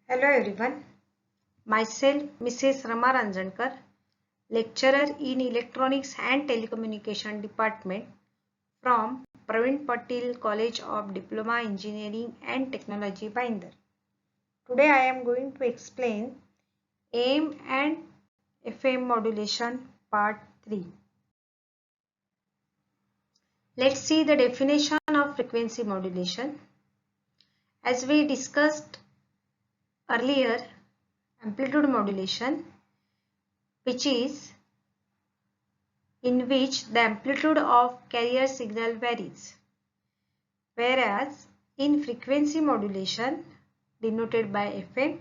Hello everyone, myself Mrs. Rama Ranjankar, lecturer in Electronics and Telecommunication Department from Praveen Patil College of Diploma Engineering and Technology, Bhayandar. Today I am going to explain AM and FM modulation part 3. Let's see the definition of frequency modulation. As we discussed earlier, amplitude modulation, which is in which the amplitude of carrier signal varies, whereas in frequency modulation denoted by FM,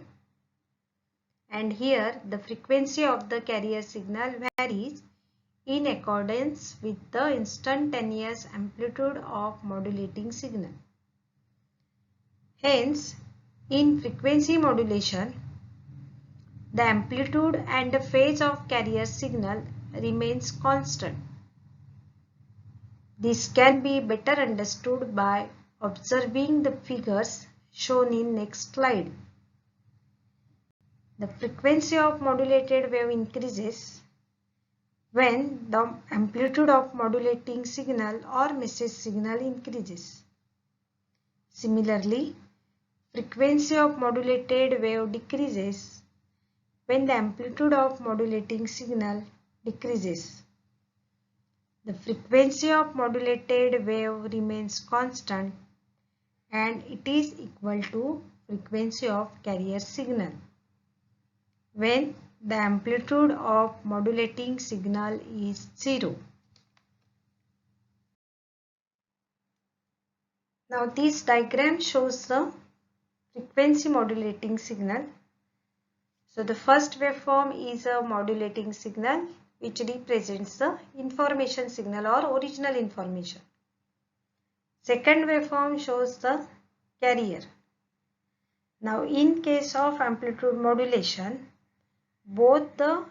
and here the frequency of the carrier signal varies in accordance with the instantaneous amplitude of modulating signal. Hence, in frequency modulation, the amplitude and the phase of carrier signal remains constant. This can be better understood by observing the figures shown in next slide. The frequency of modulated wave increases when the amplitude of modulating signal or message signal increases. Similarly, frequency of modulated wave decreases when the amplitude of modulating signal decreases. The frequency of modulated wave remains constant and it is equal to frequency of carrier signal when the amplitude of modulating signal is 0. Now this diagram shows the frequency modulating signal. So the first waveform is a modulating signal which represents the information signal or original information. Second waveform shows the carrier. Now in case of amplitude modulation, both the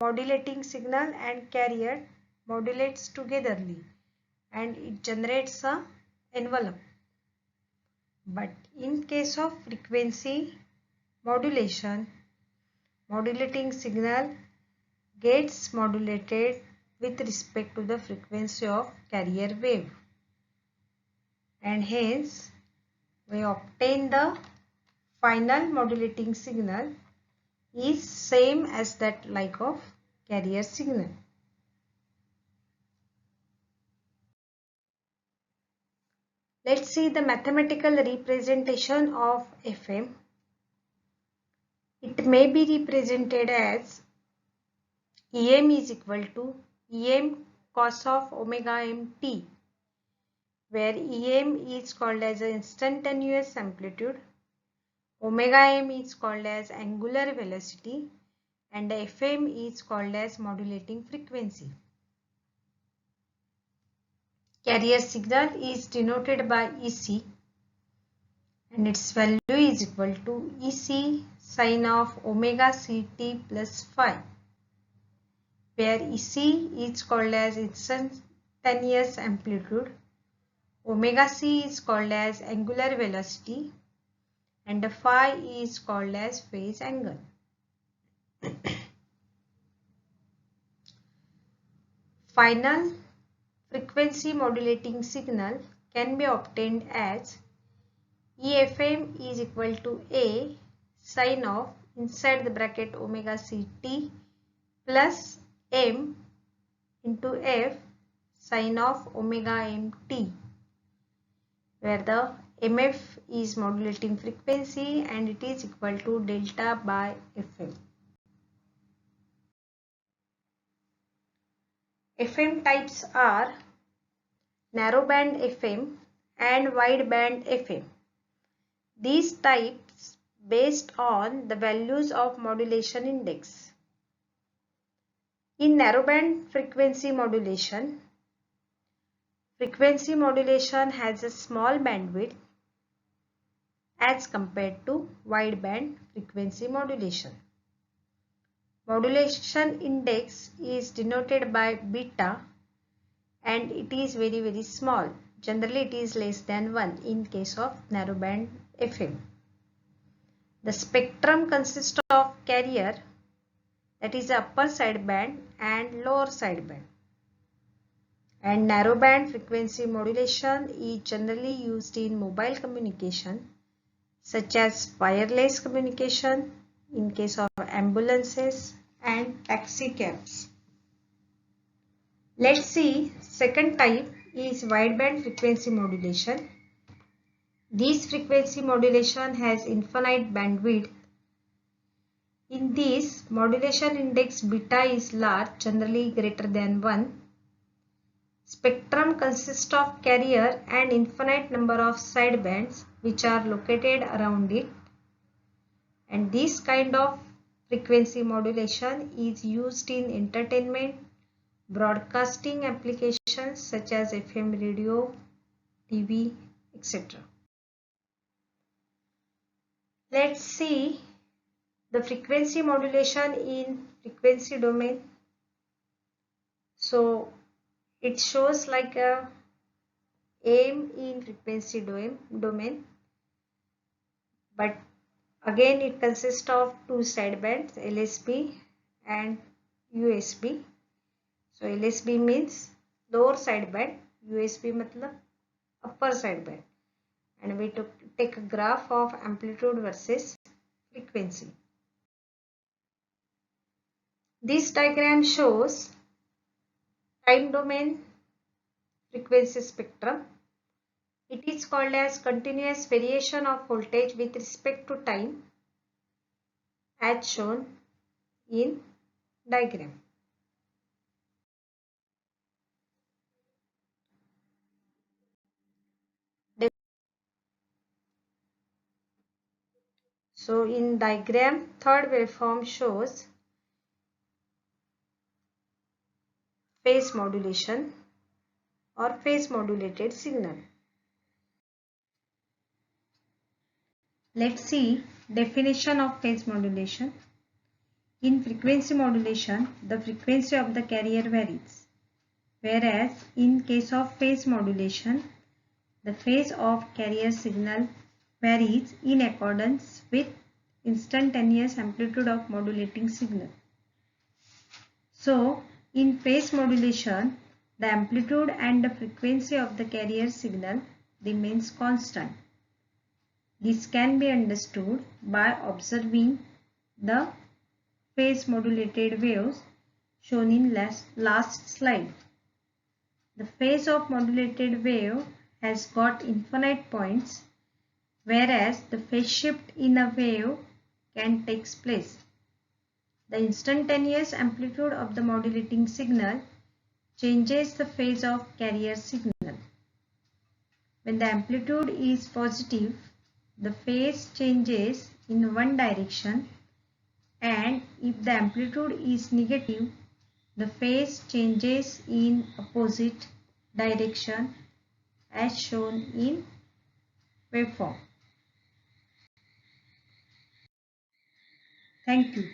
modulating signal and carrier modulates togetherly and it generates a envelope. But in case of frequency modulation, modulating signal gets modulated with respect to the frequency of carrier wave, and hence we obtain the final modulating signal is same as that like of carrier signal. Let's see the mathematical representation of FM. It may be represented as EM is equal to EM cos of omega mt, where EM is called as instantaneous amplitude, omega m is called as angular velocity, and FM is called as modulating frequency. Carrier signal is denoted by EC and its value is equal to EC sine of omega ct plus phi, where EC is called as instantaneous amplitude, omega c is called as angular velocity, and the phi is called as phase angle. Final frequency modulating signal can be obtained as EFM is equal to A sine of inside the bracket omega ct plus m into f sine of omega mt, where the mf is modulating frequency and it is equal to delta by fm. FM types are narrowband FM and wideband FM. These types based on the values of modulation index. In narrowband frequency modulation has a small bandwidth as compared to wideband frequency modulation. Modulation index is denoted by beta and it is very small. Generally it is less than 1 in case of narrowband FM. The spectrum consists of carrier, that is upper sideband and lower sideband. And narrowband frequency modulation is generally used in mobile communication such as wireless communication in case of ambulances and taxi cabs. Let's see, second type is wideband frequency modulation. This frequency modulation has infinite bandwidth. In this, modulation index beta is large, generally greater than 1. Spectrum consists of carrier and infinite number of sidebands which are located around it. And this kind of frequency modulation is used in entertainment, broadcasting applications such as FM radio, TV, etc. Let's see the frequency modulation in frequency domain. So it shows like a aim in frequency domain, but again it consists of two sidebands, LSB and USB. So LSB means lower sideband, USB matlab upper sideband, and we take a graph of amplitude versus frequency. This diagram shows time domain frequency spectrum. It is called as continuous variation of voltage with respect to time as shown in diagram. So in diagram, third waveform shows phase modulation or phase modulated signal. Let's see definition of phase modulation. In frequency modulation, the frequency of the carrier varies, whereas in case of phase modulation, the phase of carrier signal varies in accordance with instantaneous amplitude of modulating signal. So, in phase modulation, the amplitude and the frequency of the carrier signal remains constant. This can be understood by observing the phase modulated waves shown in last slide. The phase of modulated wave has got infinite points, whereas the phase shift in a wave can take place. The instantaneous amplitude of the modulating signal changes the phase of carrier signal. When the amplitude is positive, the phase changes in one direction, and if the amplitude is negative, the phase changes in opposite direction as shown in waveform. Thank you.